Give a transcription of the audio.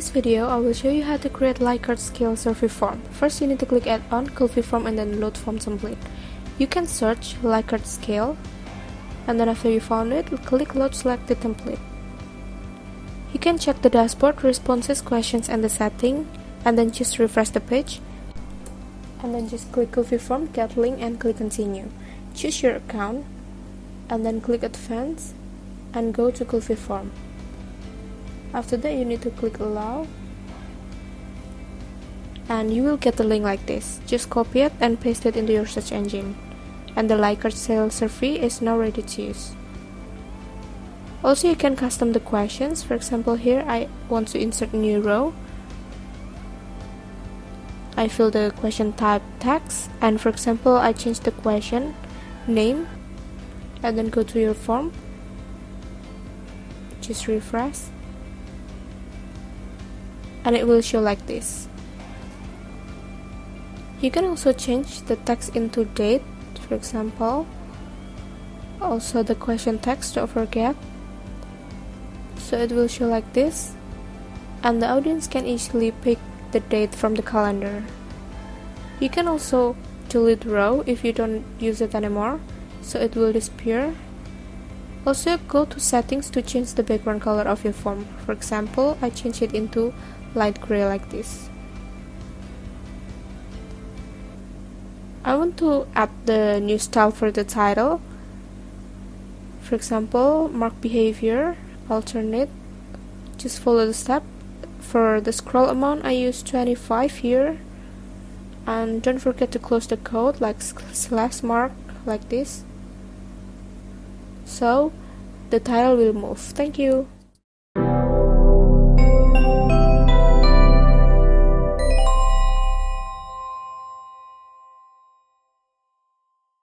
this video, I will show you how to create Likert scale survey form. First, you need to click Add on, Copy Form, and then Load Form Template. You can search Likert scale, and then after you found it, click Load Selected Template. You can check the dashboard, responses, questions, and the setting, and then just refresh the page. And then just click Copy Form, Get Link, and click Continue. Choose your account, and then click Advanced, and go to Copy Form. After that, you need to click Allow, and you will get the link like this. Just copy it and paste it into your search engine, and the Likert scale survey is now ready to use. Also, you can custom the questions. For example, here I want to insert a new row. I fill the question type text, and for example, I change the question name, and then go to your form. Just refresh, and it will show like this. You can also change the text into date, for example. Also the question text, don't forget. So it will show like this, and the audience can easily pick the date from the calendar. You can also delete row if you don't use it anymore, so it will disappear. Also, go to settings to change the background color of your form. For example, I change it into light gray like this. I want to add the new style for the title. For example, mark behavior, alternate. Just follow the step. For the scroll amount, I use 25 here. And don't forget to close the code like slash mark like this. So the title will move. Thank you.